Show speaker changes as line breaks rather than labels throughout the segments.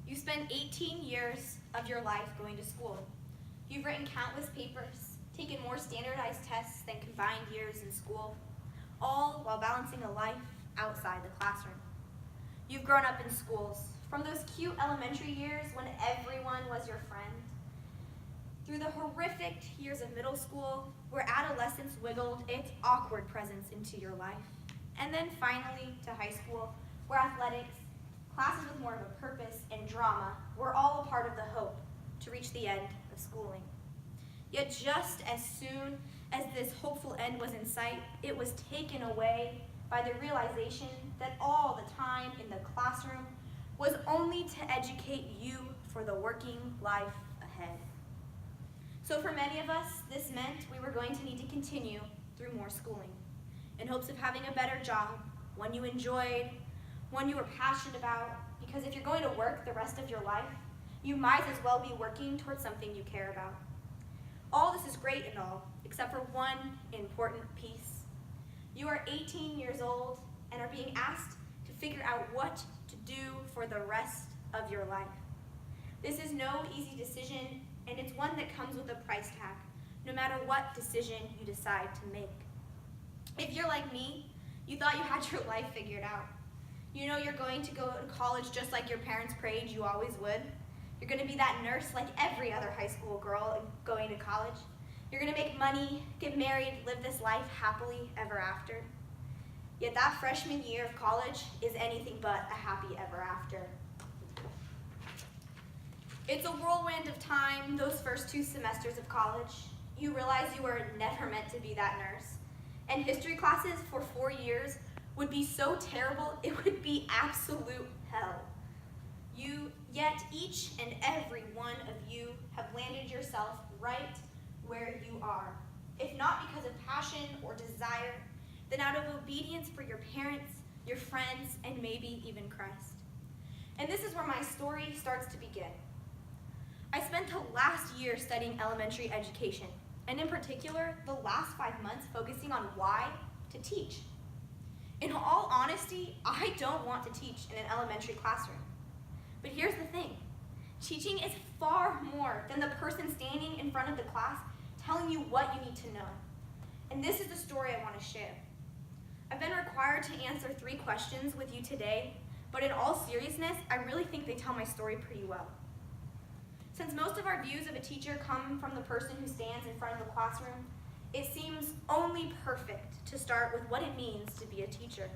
You spend 18 years of your life going to school. You've written countless papers, taken more standardized tests than combined years in school, all while balancing a life outside the classroom. You've grown up in schools, from those cute elementary years when everyone was your friend, through the horrific years of middle school, where adolescence wiggled its awkward presence into your life, and then finally to high school, where athletics, classes with more of a purpose, and drama were all a part of the hope to reach the end of schooling. Yet just as soon as this hopeful end was in sight, it was taken away by the realization that all the time in the classroom was only to educate you for the working life ahead. So for many of us, this meant we were going to need to continue through more schooling in hopes of having a better job, one you enjoyed, one you were passionate about, because if you're going to work the rest of your life, you might as well be working towards something you care about. All this is great and all, except for one important piece. You are 18 years old and are being asked to figure out what to do for the rest of your life. This is no easy decision, and it's one that comes with a price tag, no matter what decision you decide to make. If you're like me, you thought you had your life figured out. You know you're going to go to college just like your parents prayed you always would. You're going to be that nurse like every other high school girl going to college. You're going to make money, get married, live this life happily ever after. Yet that freshman year of college is anything but a happy ever after. It's a whirlwind of time, those first 2 semesters of college. You realize you were never meant to be that nurse. And history classes for 4 years would be so terrible, it would be absolute hell. Yet each and every one of you have landed yourself right where you are. If not because of passion or desire, then out of obedience for your parents, your friends, and maybe even Christ. And this is where my story starts to begin. I spent the last year studying elementary education, and in particular, the last 5 months focusing on why to teach. In all honesty, I don't want to teach in an elementary classroom. But here's the thing. Teaching is far more than the person standing in front of the class telling you what you need to know. And this is the story I want to share. I've been required to answer 3 questions with you today, but in all seriousness, I really think they tell my story pretty well. Since most of our views of a teacher come from the person who stands in front of the classroom, it seems only perfect to start with what it means to be a teacher.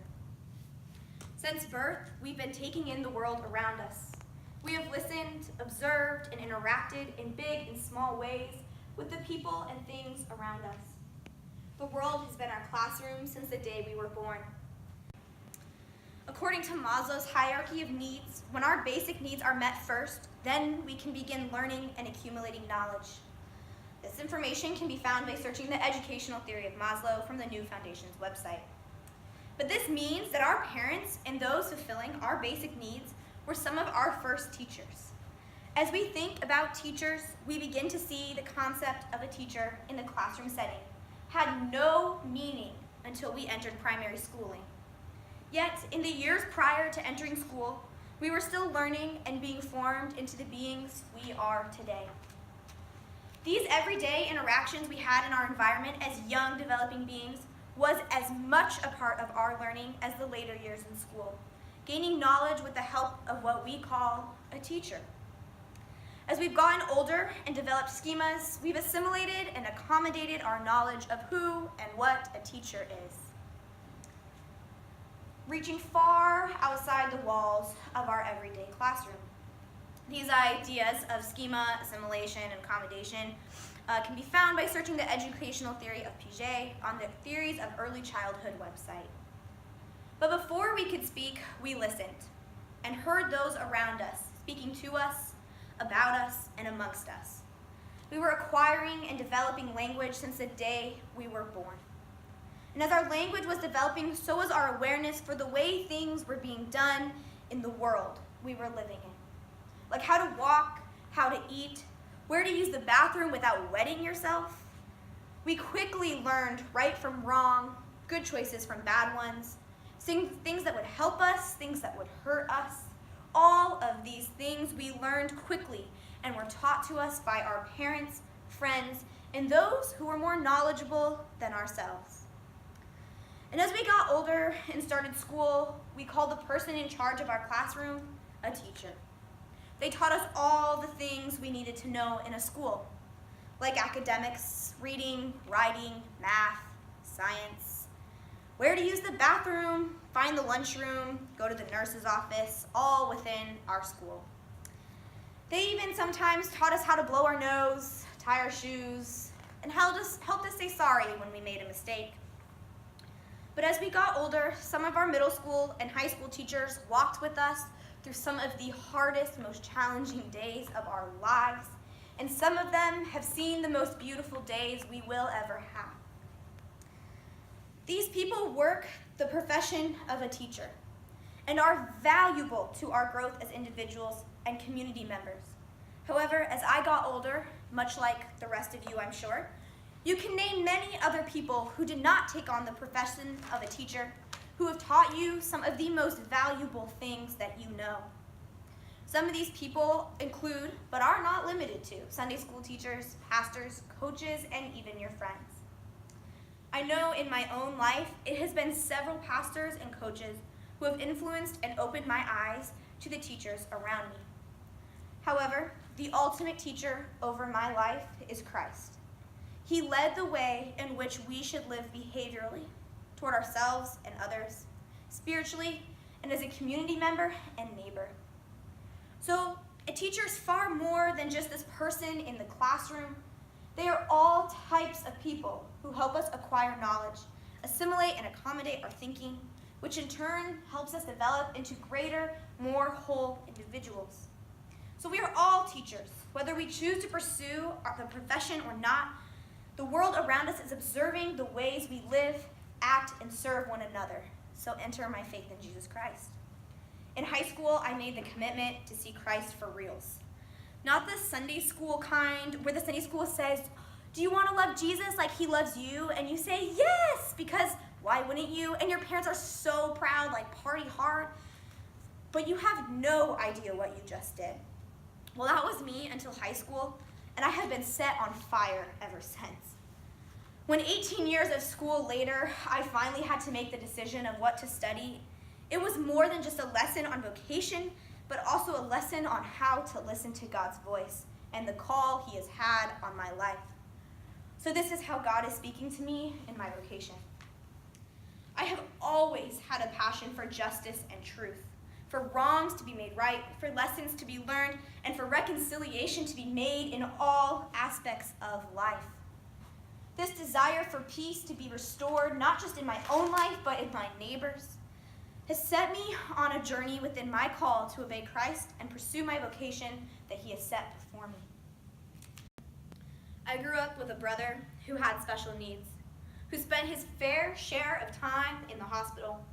Since birth, we've been taking in the world around us. We have listened, observed, and interacted in big and small ways with the people and things around us. The world has been our classroom since the day we were born. According to Maslow's hierarchy of needs, when our basic needs are met first, then we can begin learning and accumulating knowledge. This information can be found by searching the educational theory of Maslow from the New Foundation's website. But this means that our parents and those fulfilling our basic needs were some of our first teachers. As we think about teachers, we begin to see the concept of a teacher in the classroom setting had no meaning until we entered primary schooling. Yet, in the years prior to entering school, we were still learning and being formed into the beings we are today. These everyday interactions we had in our environment as young, developing beings was as much a part of our learning as the later years in school, gaining knowledge with the help of what we call a teacher. As we've gotten older and developed schemas, we've assimilated and accommodated our knowledge of who and what a teacher is, reaching far outside the walls of our everyday classroom. These ideas of schema, assimilation, and accommodation can be found by searching the educational theory of Piaget on the Theories of Early Childhood website. But before we could speak, we listened and heard those around us speaking to us, about us, and amongst us. We were acquiring and developing language since the day we were born. And as our language was developing, so was our awareness for the way things were being done in the world we were living in. Like how to walk, how to eat, where to use the bathroom without wetting yourself. We quickly learned right from wrong, good choices from bad ones, things that would help us, things that would hurt us, All of these things we learned quickly and were taught to us by our parents, friends, and those who were more knowledgeable than ourselves. And as we got older and started school, we called the person in charge of our classroom a teacher. They taught us all the things we needed to know in a school, like academics, reading, writing, math, science, where to use the bathroom, find the lunchroom, go to the nurse's office, all within our school. They even sometimes taught us how to blow our nose, tie our shoes, and helped us say sorry when we made a mistake. But as we got older, some of our middle school and high school teachers walked with us through some of the hardest, most challenging days of our lives, and some of them have seen the most beautiful days we will ever have. These people work the profession of a teacher and are valuable to our growth as individuals and community members. However, as I got older, much like the rest of you, I'm sure, you can name many other people who did not take on the profession of a teacher, who have taught you some of the most valuable things that you know. Some of these people include, but are not limited to, Sunday school teachers, pastors, coaches, and even your friends. I know in my own life, it has been several pastors and coaches who have influenced and opened my eyes to the teachers around me. However, the ultimate teacher over my life is Christ. He led the way in which we should live behaviorally toward ourselves and others, spiritually, and as a community member and neighbor. So, a teacher is far more than just this person in the classroom. They are all types of people who help us acquire knowledge, assimilate and accommodate our thinking, which in turn helps us develop into greater, more whole individuals. So we are all teachers, whether we choose to pursue the profession or not. The world around us is observing the ways we live, act, and serve one another. So enter my faith in Jesus Christ. In high school, I made the commitment to see Christ for reals. Not the Sunday school kind, where the Sunday school says, do you want to love Jesus like he loves you? And you say, yes, because why wouldn't you? And your parents are so proud, like party hard. But you have no idea what you just did. Well, that was me until high school, and I have been set on fire ever since. When 18 years of school later, I finally had to make the decision of what to study, it was more than just a lesson on vocation, but also a lesson on how to listen to God's voice and the call he has had on my life. So this is how God is speaking to me in my vocation. I have always had a passion for justice and truth, for wrongs to be made right, for lessons to be learned, and for reconciliation to be made in all aspects of life. This desire for peace to be restored, not just in my own life, but in my neighbors', has set me on a journey within my call to obey Christ and pursue my vocation that he has set before me. I grew up with a brother who had special needs, who spent his fair share of time in the hospital.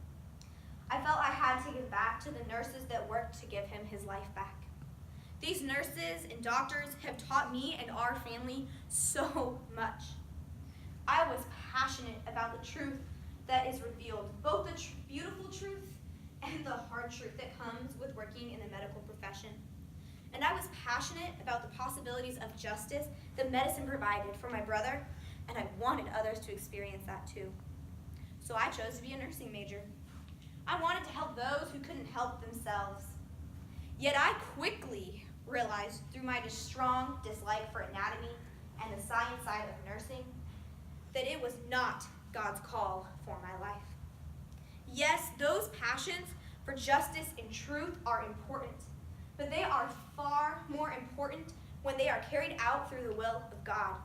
I felt I had to give back to the nurses that worked to give him his life back. These nurses and doctors have taught me and our family so much. I was passionate about the truth that is revealed, both the beautiful truth and the hard truth that comes with working in the medical profession. And I was passionate about the possibilities of justice that medicine provided for my brother, and I wanted others to experience that too. So I chose to be a nursing major. I wanted to help those who couldn't help themselves. Yet I quickly realized through my strong dislike for anatomy and the science side of nursing that it was not God's call for my life. Yes, those passions for justice and truth are important, but they are far more important when they are carried out through the will of God.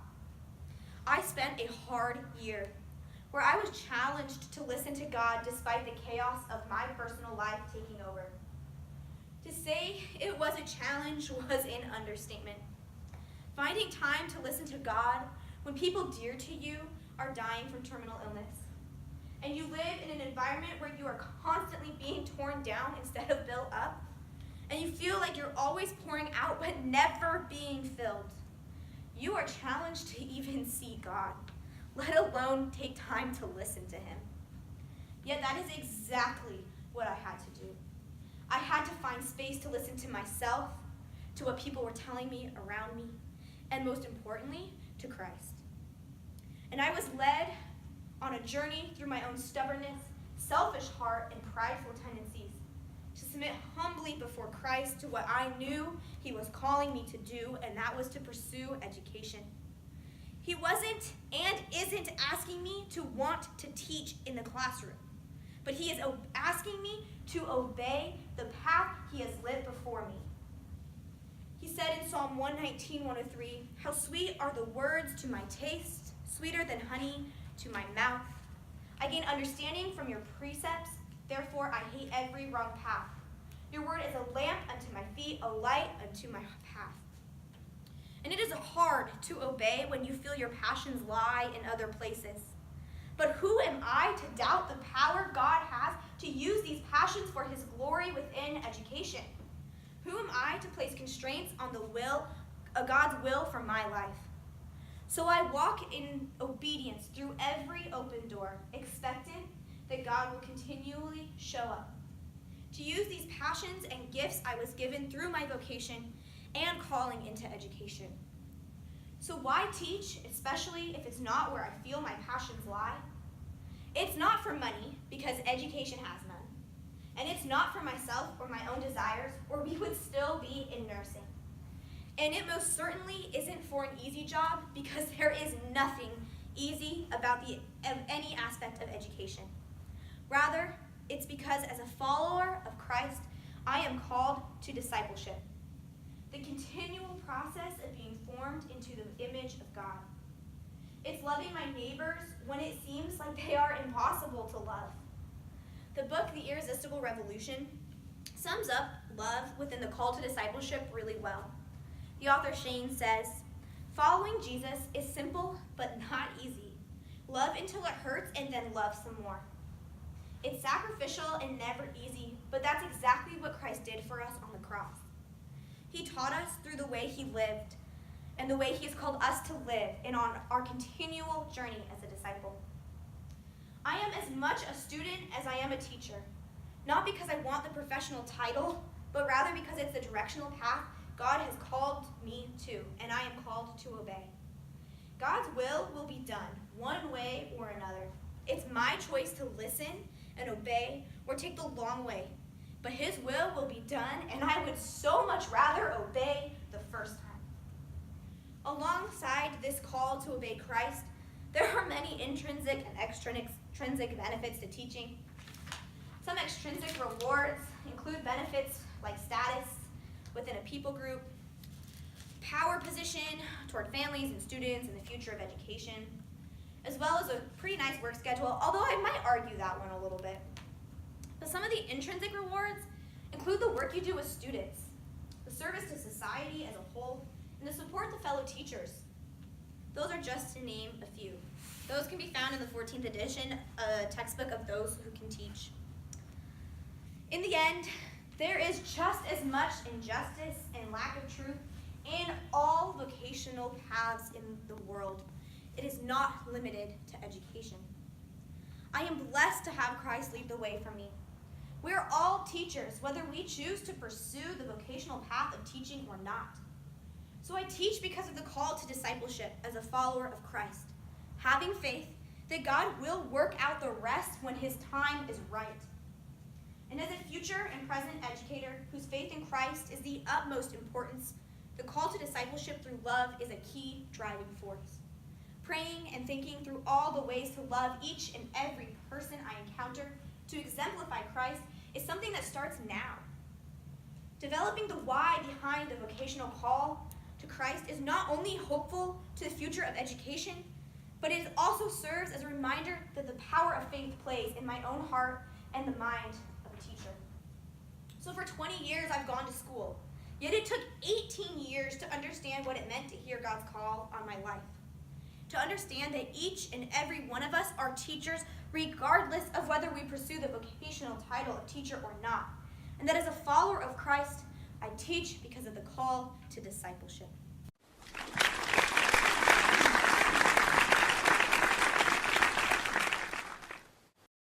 I spent a hard year where I was challenged to listen to God despite the chaos of my personal life taking over. To say it was a challenge was an understatement. Finding time to listen to God when people dear to you are dying from terminal illness, and you live in an environment where you are constantly being torn down instead of built up, and you feel like you're always pouring out but never being filled, you are challenged to even see God, let alone take time to listen to him. Yet that is exactly what I had to do. I had to find space to listen to myself, to what people were telling me around me, and most importantly, to Christ. And I was led on a journey through my own stubbornness, selfish heart, and prideful tendencies to submit humbly before Christ to what I knew he was calling me to do, and that was to pursue education. He wasn't and isn't asking me to want to teach in the classroom, but he is asking me to obey the path he has lit before me. He said in Psalm 119:103, "How sweet are the words to my taste, sweeter than honey to my mouth. I gain understanding from your precepts, therefore I hate every wrong path. Your word is a lamp unto my feet, a light unto my path." And it is hard to obey when you feel your passions lie in other places. But who am I to doubt the power God has to use these passions for his glory within education? Who am I to place constraints on God's will for my life? So I walk in obedience through every open door, expectant that God will continually show up, to use these passions and gifts I was given through my vocation and calling into education. So why teach, especially if it's not where I feel my passions lie? It's not for money, because education has none. And it's not for myself or my own desires, or we would still be in nursing. And it most certainly isn't for an easy job, because there is nothing easy about any aspect of education. Rather, it's because as a follower of Christ, I am called to discipleship, the continual process of being formed into the image of God. It's loving my neighbors when it seems like they are impossible to love. The book, The Irresistible Revolution, sums up love within the call to discipleship really well. The author Shane says, "Following Jesus is simple but not easy. Love until it hurts and then love some more. It's sacrificial and never easy, but that's exactly what Christ did for us on the cross. He taught us through the way he lived and the way he has called us to live and on our continual journey as a disciple. I am as much a student as I am a teacher, not because I want the professional title, but rather because it's the directional path God has called me to, and I am called to obey. God's will be done, one way or another. It's my choice to listen and obey or take the long way, but his will be done, and I would so much rather obey the first time." Alongside this call to obey Christ, there are many intrinsic and extrinsic benefits to teaching. Some extrinsic rewards include benefits like status within a people group, power position toward families and students in the future of education, as well as a pretty nice work schedule, although I might argue that one a little bit. But some of the intrinsic rewards include the work you do with students, the service to society as a whole, and the support to fellow teachers. Those are just to name a few. Those can be found in the 14th edition, a textbook of those who can teach. In the end, there is just as much injustice and lack of truth in all vocational paths in the world. It is not limited to education. I am blessed to have Christ lead the way for me. We are all teachers, whether we choose to pursue the vocational path of teaching or not. So I teach because of the call to discipleship as a follower of Christ, having faith that God will work out the rest when his time is right. And as a future and present educator whose faith in Christ is the utmost importance, the call to discipleship through love is a key driving force. Praying and thinking through all the ways to love each and every person I encounter to exemplify Christ is something that starts now. Developing the why behind the vocational call to Christ is not only hopeful to the future of education, but it also serves as a reminder that the power of faith plays in my own heart and the mind of a teacher. So for 20 years I've gone to school, yet it took 18 years to understand what it meant to hear God's call on my life. To understand that each and every one of us are teachers regardless of whether we pursue the vocational title of teacher or not. And that as a follower of Christ, I teach because of the call to discipleship.